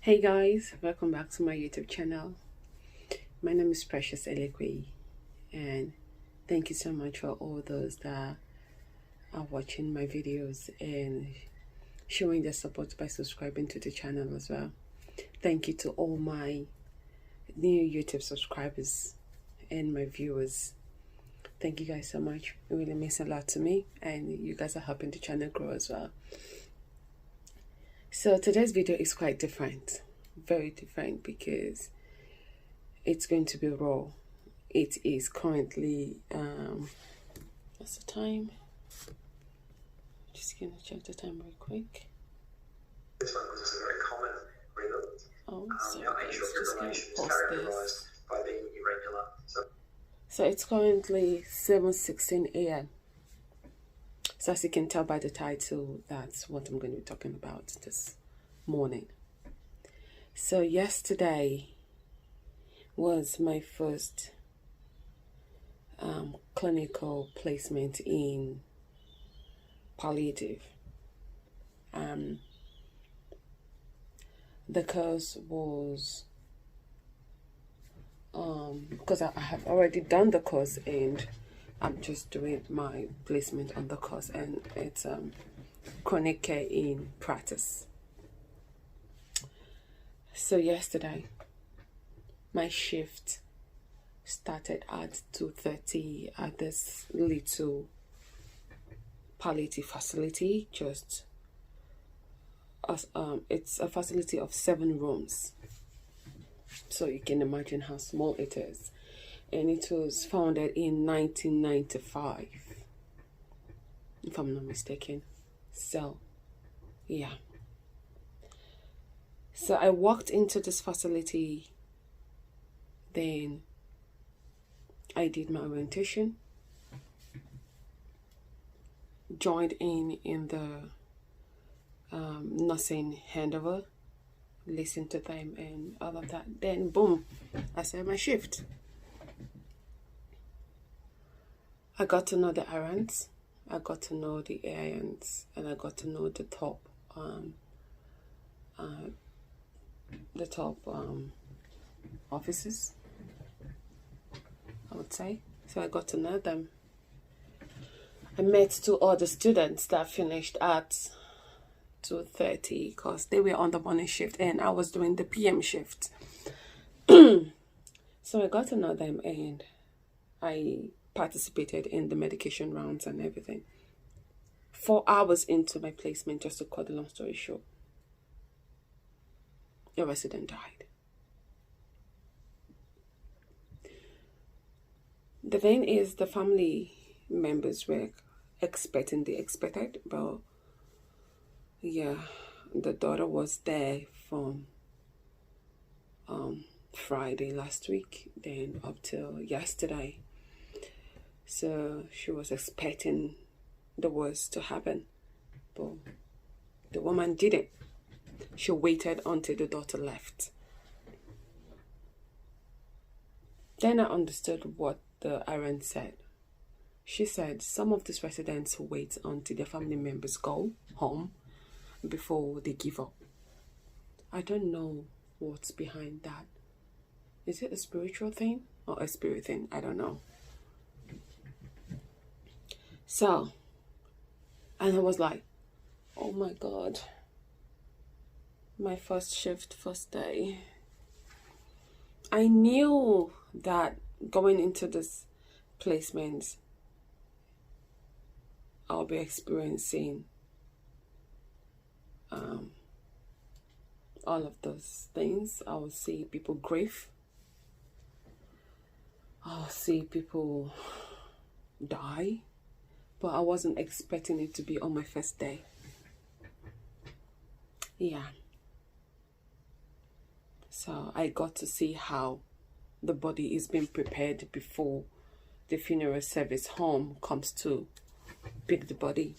Hey guys, welcome back to my YouTube channel. My name is Precious Elikwe, and thank you so much for all those that are watching my videos and showing their support by subscribing to the channel as well. Thank you to all my new YouTube subscribers and my viewers. Thank you guys so much. It really means a lot to me, and you guys are helping the channel grow as well. So today's video is quite different, very different, because it's going to be raw. It is currently what's the time? Just gonna check the time real quick. This one was a very common rhythm. Sorry guys, just gonna pause this. By being irregular. So it's currently 7:16 a.m. So as you can tell by the title, that's what I'm going to be talking about this morning. So yesterday was my first clinical placement in palliative. The course was because I have already done the course and I'm just doing my placement on the course, and it's chronic care in practice. So yesterday my shift started at 2:30 at this little palliative facility. Just as it's a facility of 7 rooms, so you can imagine how small it is. And it was founded in 1995, if I'm not mistaken. So yeah, so I walked into this facility, then I did my orientation, joined in the nursing handover, listened to them and all of that. Then boom, I started my shift. I got to know the errands, I got to know the AINs, and I got to know the top offices, I would say. So I got to know them. I met 2 other students that finished at 2:30 because they were on the morning shift and I was doing the PM shift. So I got to know them and I participated in the medication rounds and everything. 4 hours into my placement, just to cut the long story short, a resident died. The thing is, the family members were expecting the expected, but yeah, the daughter was there from Friday last week, then up till yesterday. So she was expecting the worst to happen, but the woman didn't. She waited until the daughter left. Then I understood what the RN said. She said some of these residents wait until their family members go home before they give up. I don't know what's behind that. Is it a spiritual thing or a spirit thing? I don't know. So, and I was like, oh my God, my first shift, first day. I knew that going into this placement, I'll be experiencing all of those things. I will see people grieve. I'll see people die. But I wasn't expecting it to be on my first day. Yeah. So I got to see how the body is being prepared before the funeral service home comes to pick the body.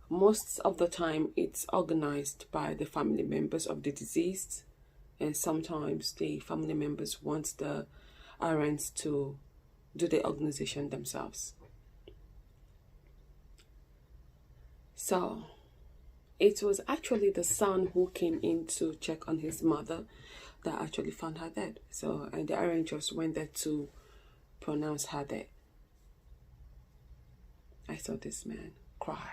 Most of the time it's organized by the family members of the deceased, and sometimes the family members want the RNs to do the organization themselves. So it was actually the son who came in to check on his mother that actually found her dead. So, and the RN just went there to pronounce her dead. I saw this man cry.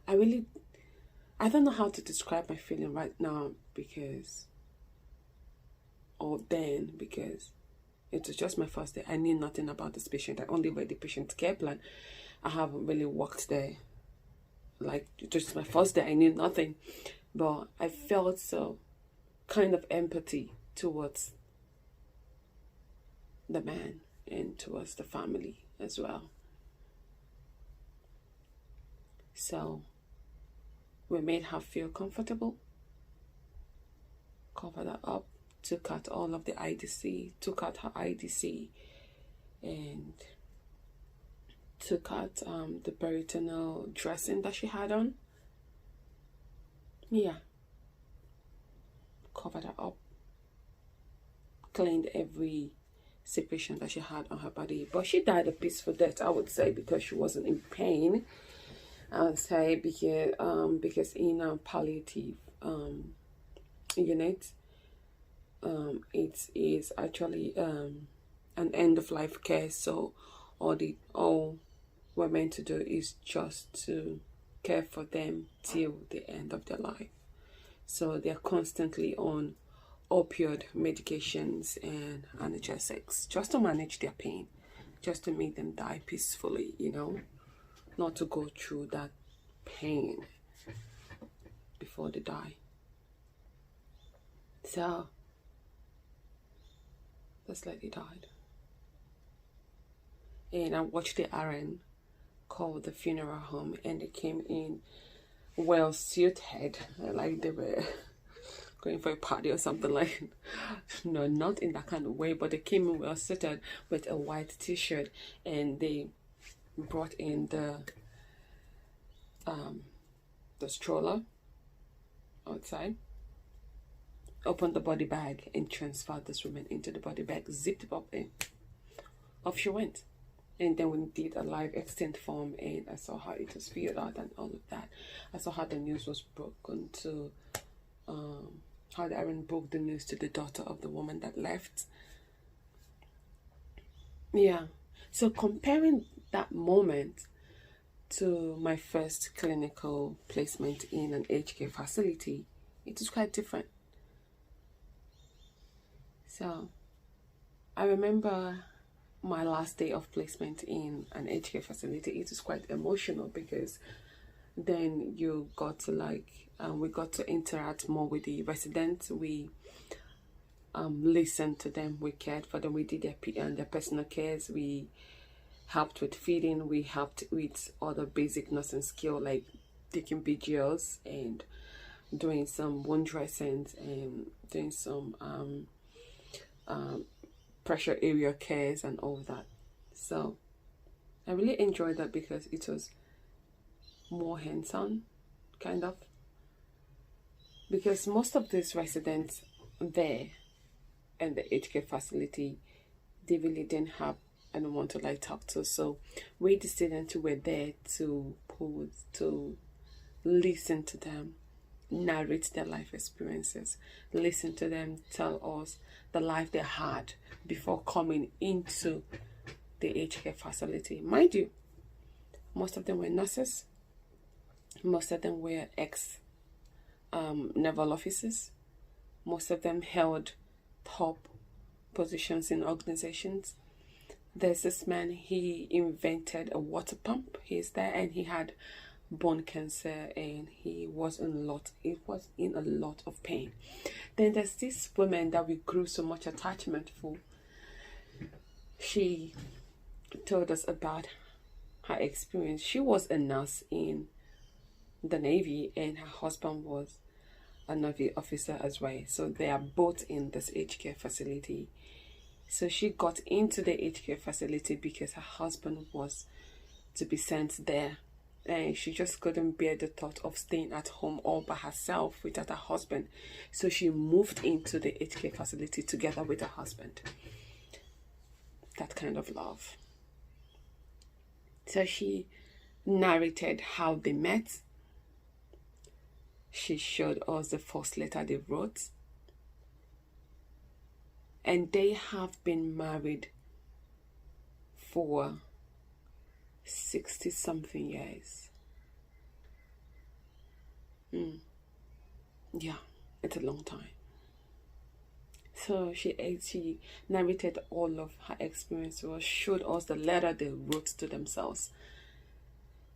I don't know how to describe my feeling right now because it was just my first day. I knew nothing about this patient. I only read the patient's care plan. I haven't really worked there. Like, just my first day, I knew nothing. But I felt so kind of empathy towards the man and towards the family as well. So we made her feel comfortable, covered her up, took out all of the IDC, took out her IDC, and took out the peritoneal dressing that she had on. Yeah. Covered her up, cleaned every secretion that she had on her body. But she died a peaceful death, I would say, because she wasn't in pain. I would say because in a palliative unit, it is actually an end of life care. So all we're meant to do is just to care for them till the end of their life. So they're constantly on opioid medications and analgesics just to manage their pain, just to make them die peacefully, you know, not to go through that pain before they die. So this lady died. And I watched the RN call the funeral home, and they came in well suited, like they were going for a party or something. Like, no, not in that kind of way, but they came in well suited with a white t-shirt, and they brought in the stroller outside, opened the body bag and transferred this woman into the body bag, zipped it up, and off she went. And then we did a live extent form, and I saw how it was filled out and all of that. I saw how the news was broken to, how the RN broke the news to the daughter of the woman that left. Yeah. So comparing that moment to my first clinical placement in an aged care facility, it was quite different. So I remember my last day of placement in an aged care facility. It was quite emotional because then you got to we got to interact more with the residents. We listened to them, we cared for them, we did their personal cares, we helped with feeding, we helped with other basic nursing skill like taking BGLs and doing some wound dressings and doing some pressure area cares and all that. So I really enjoyed that because it was more hands-on, kind of, because most of these residents there and the aged care facility, they really didn't have anyone to talk to. So we, the students, were there to listen to them, narrate their life experiences, listen to them tell us the life they had before coming into the aged care facility. Mind you, most of them were nurses, most of them were naval officers, most of them held top positions in organizations. There's this man, he invented a water pump. He's there, and he had bone cancer, and he was in a lot of pain. Then there's this woman that we grew so much attachment for. She told us about her experience. She was a nurse in the Navy, and her husband was a Navy officer as well. So they are both in this aged care facility. So she got into the aged care facility because her husband was to be sent there, and she just couldn't bear the thought of staying at home all by herself without her husband. So she moved into the aged care facility together with her husband. That kind of love. So she narrated how they met. She showed us the first letter they wrote. And they have been married for 60 something years. Yeah, it's a long time. So she narrated all of her experience to us, showed us the letter they wrote to themselves.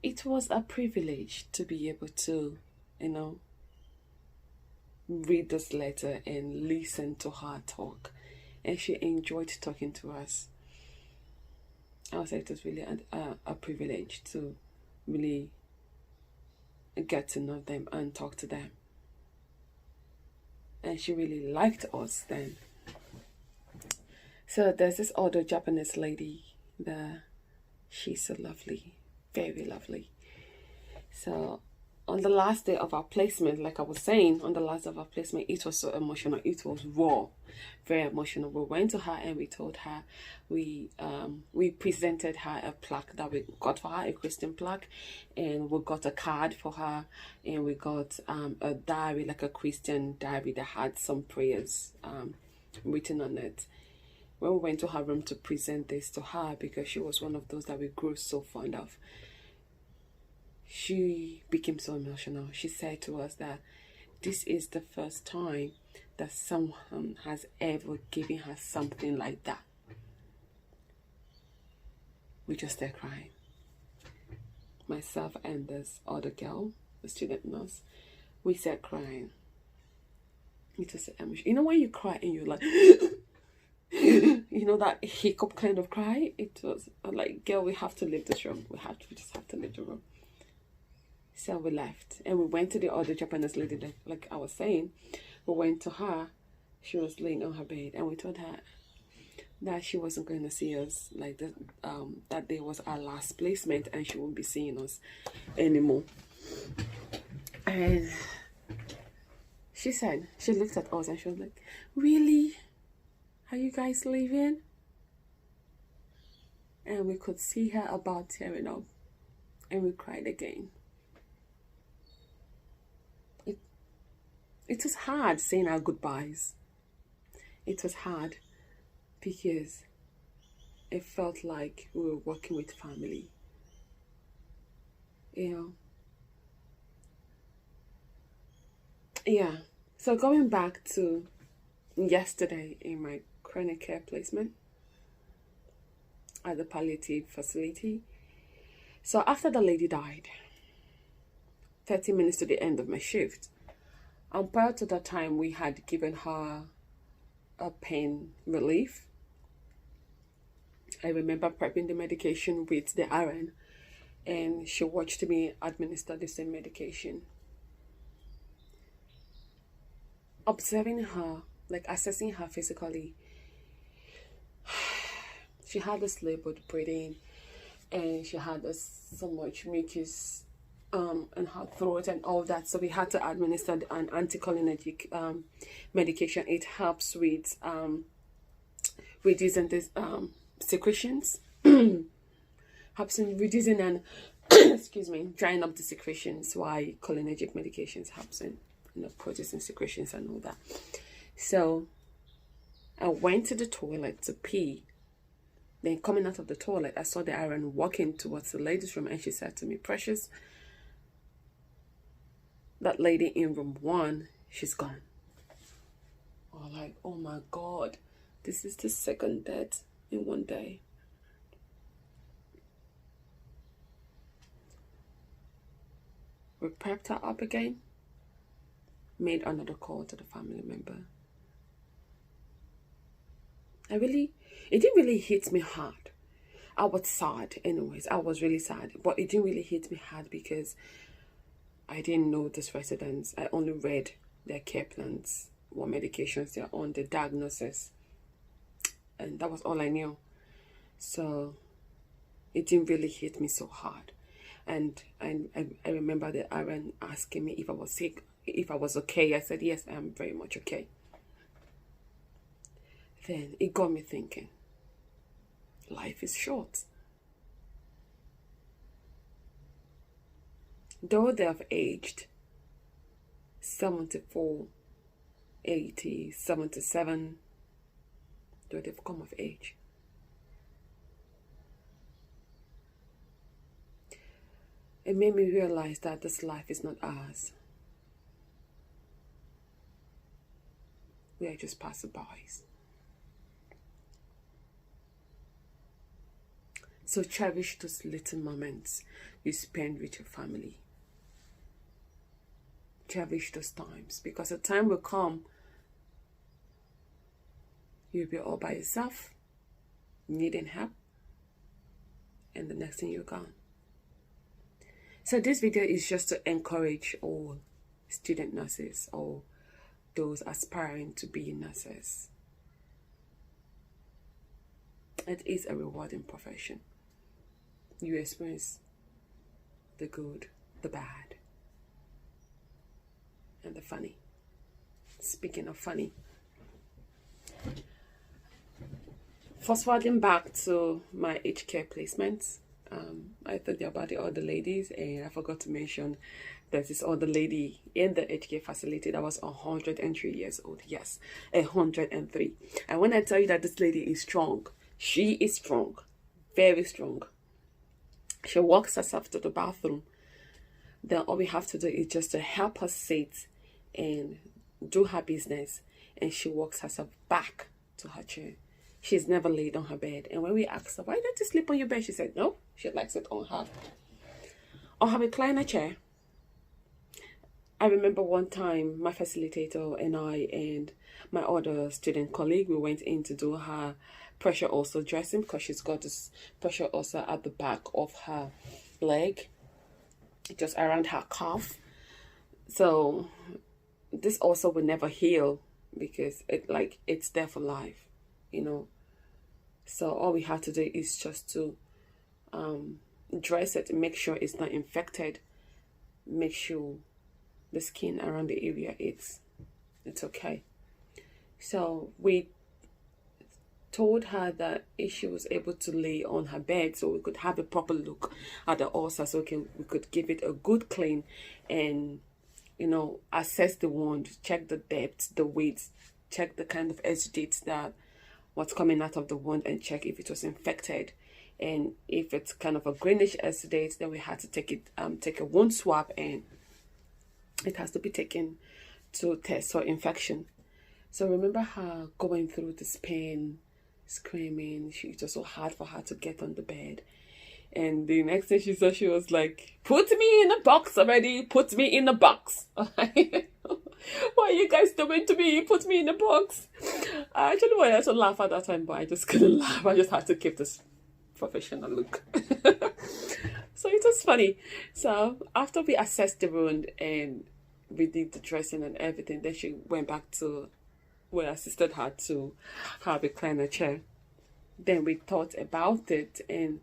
It was a privilege to be able to, read this letter and listen to her talk. And she enjoyed talking to us. I would say it was really a privilege to really get to know them and talk to them. And she really liked us then. So there's this other Japanese lady there. She's so lovely, very lovely. So on the last day of our placement, like I was saying, on the last day of our placement, it was so emotional. It was raw, very emotional. We went to her and we told her, we presented her a plaque that we got for her, a Christian plaque, and we got a card for her, and we got a diary, like a Christian diary that had some prayers written on it. When we went to her room to present this to her, because she was one of those that we grew so fond of, she became so emotional. She said to us that this is the first time that someone has ever given her something like that. We just started crying. Myself and this other girl, the student nurse, we started crying. It was emotional. When you cry and you're like, that hiccup kind of cry? It was like, girl, we have to leave this room. We just have to leave the room. So we left and we went to the other Japanese lady, like I was saying. We went to her. She was laying on her bed and we told her that she wasn't going to see us, like that day was our last placement and she won't be seeing us anymore. And she said, she looked at us and she was like, really? Are you guys leaving? And we could see her about tearing up and we cried again. It was hard saying our goodbyes. It was hard because it felt like we were working with family. Yeah. So going back to yesterday in my chronic care placement at the palliative facility. So after the lady died, 30 minutes to the end of my shift, and prior to that time, we had given her a pain relief. I remember prepping the medication with the RN, and she watched me administer the same medication. Observing her, like assessing her physically, she had this labored breathing, and she had so much mucus in her throat and all that. So we had to administer an anticholinergic medication. It helps with reducing these secretions, helps in reducing and drying up the secretions, while cholinergic medications helps in producing secretions and all that. So I went to the toilet to pee. Then coming out of the toilet, I saw the RN walking towards the ladies' room, and she said to me, Precious, that lady in room 1, she's gone. I was like, oh my God, this is the second death in one day. We prepped her up again, made another call to the family member. It didn't really hit me hard. I was sad anyways. I was really sad, but it didn't really hit me hard because I didn't know these residents. I only read their care plans, what medications they're on, the diagnosis, and that was all I knew. So it didn't really hit me so hard. And I remember the RN asking me if I was sick, if I was okay. I said, yes, I am very much okay. Then it got me thinking, life is short. though they have aged 74, 80, 77, though they've come of age, it made me realize that this life is not ours. We are just passerbys. So cherish those little moments you spend with your family. Cherish those times, because a time will come you'll be all by yourself, needing help, and the next thing you're gone. So this video is just to encourage all student nurses or those aspiring to be nurses. It is a rewarding profession. You experience the good, the bad, and the funny. Speaking of funny, fast forwarding back to my aged care placements, I told you about the other ladies, and I forgot to mention there's this other lady in the aged care facility that was 103 years old. Yes, 103. And when I tell you that this lady is strong, she is strong, very strong. She walks herself to the bathroom. Then all we have to do is just to help her sit and do her business, and she walks herself back to her chair. She's never laid on her bed. And when we asked her, why don't you sleep on your bed? She said, no, she likes it on her recliner chair. I remember one time my facilitator and I and my other student colleague, we went in to do her pressure ulcer dressing, because she's got this pressure ulcer at the back of her leg, just around her calf. So this ulcer will never heal because it's there for life, you know. So all we have to do is just to dress it and make sure it's not infected, make sure the skin around the area it's okay. So we told her that if she was able to lay on her bed, so we could have a proper look at the ulcer, so we could give it a good clean and, you know, assess the wound, check the depth, the width, check the kind of exudates that what's coming out of the wound, and check if it was infected. And if it's kind of a greenish exudate, then we had to take a wound swab, and it has to be taken to test for infection. So remember her going through this pain, screaming. It was so hard for her to get on the bed. And the next thing she said, she was like, put me in a box already. Put me in a box. What are you guys doing to me? Put me in a box. I actually wanted to laugh at that time, but I just couldn't laugh. I just had to keep this professional look. So it was funny. So after we assessed the wound and we did the dressing and everything, then she went back to, we assisted her to her recliner chair. Then we thought about it, and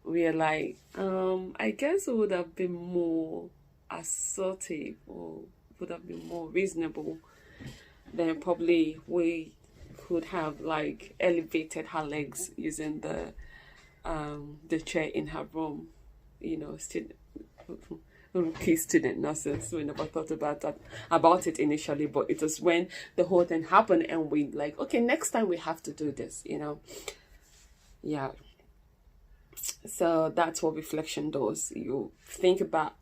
we were like, I guess it would have been more assertive, or would have been more reasonable. Then probably we could have like elevated her legs using the chair in her room. You know, student nurses, we never thought about it initially, but it was when the whole thing happened and we like, okay, next time we have to do this, you know. Yeah. So that's what reflection does. You think about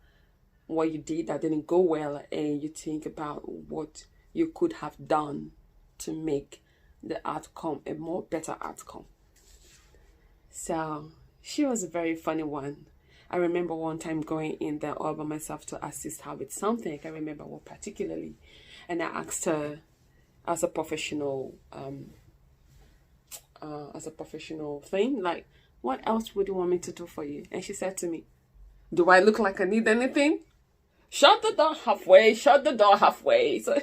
what you did that didn't go well, and you think about what you could have done to make the outcome a more better outcome. So she was a very funny one. I remember one time going in there all by myself to assist her with something. I can't remember what particularly. And I asked her as a professional thing, like, what else would you want me to do for you? And she said to me, do I look like I need anything? Shut the door halfway. Shut the door halfway. So,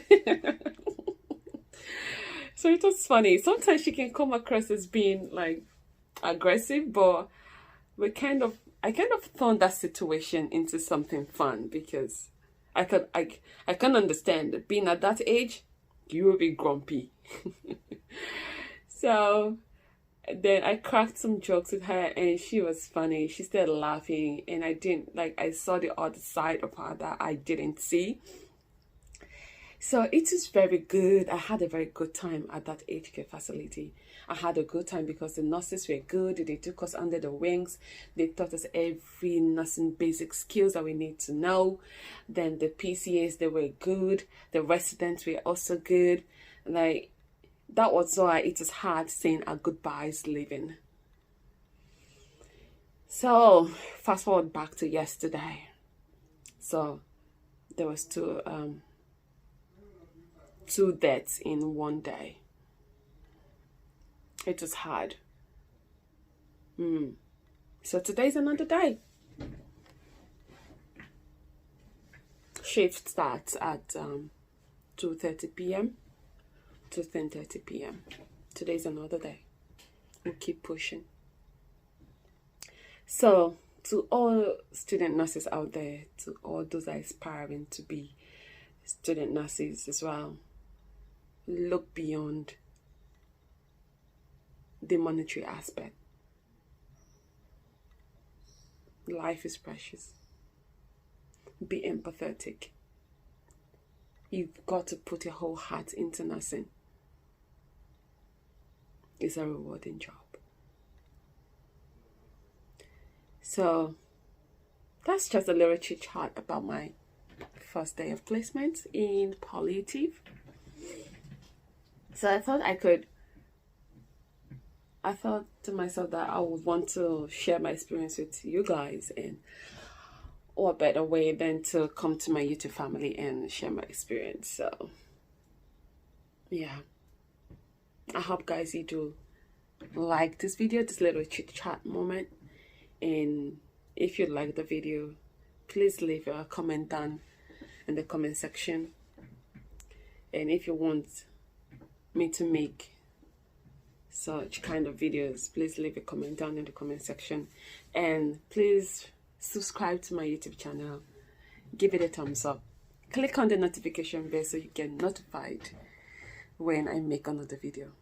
so it was funny. Sometimes she can come across as being like aggressive, but I kind of turned that situation into something fun, because I can understand that being at that age, you will be grumpy. So Then I cracked some jokes with her and she was funny. She started laughing and I saw the other side of her that I didn't see. So it is very good. I had a very good time at that aged care facility. I had a good time because the nurses were good. They took us under the wings. They taught us every nursing basic skills that we need to know. Then the PCAs, they were good. The residents were also good. Like, that was why it is hard saying our goodbyes leaving. So fast forward back to yesterday. So there was two deaths in one day. It was hard. So today's another day. Shift starts at 2:30 p.m. to 10:30 p.m. Today's another day. We'll keep pushing. So to all student nurses out there, to all those that are aspiring to be student nurses as well, look beyond the monetary aspect. Life is precious. Be empathetic. You've got to put your whole heart into nursing. It's a rewarding job. So that's just a little chit chat about my first day of placement in palliative. So I thought to myself that I would want to share my experience with you guys, and what better way than to come to my YouTube family and share my experience. So yeah, I hope guys you do like this video, this little chit chat moment. And if you like the video, please leave a comment down in the comment section. And if you want me to make such kind of videos, please leave a comment down in the comment section. And please subscribe to my YouTube channel. Give it a thumbs up. Click on the notification bell so you get notified when I make another video.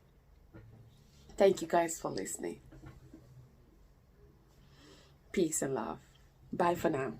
Thank you guys for listening. Peace and love. Bye for now.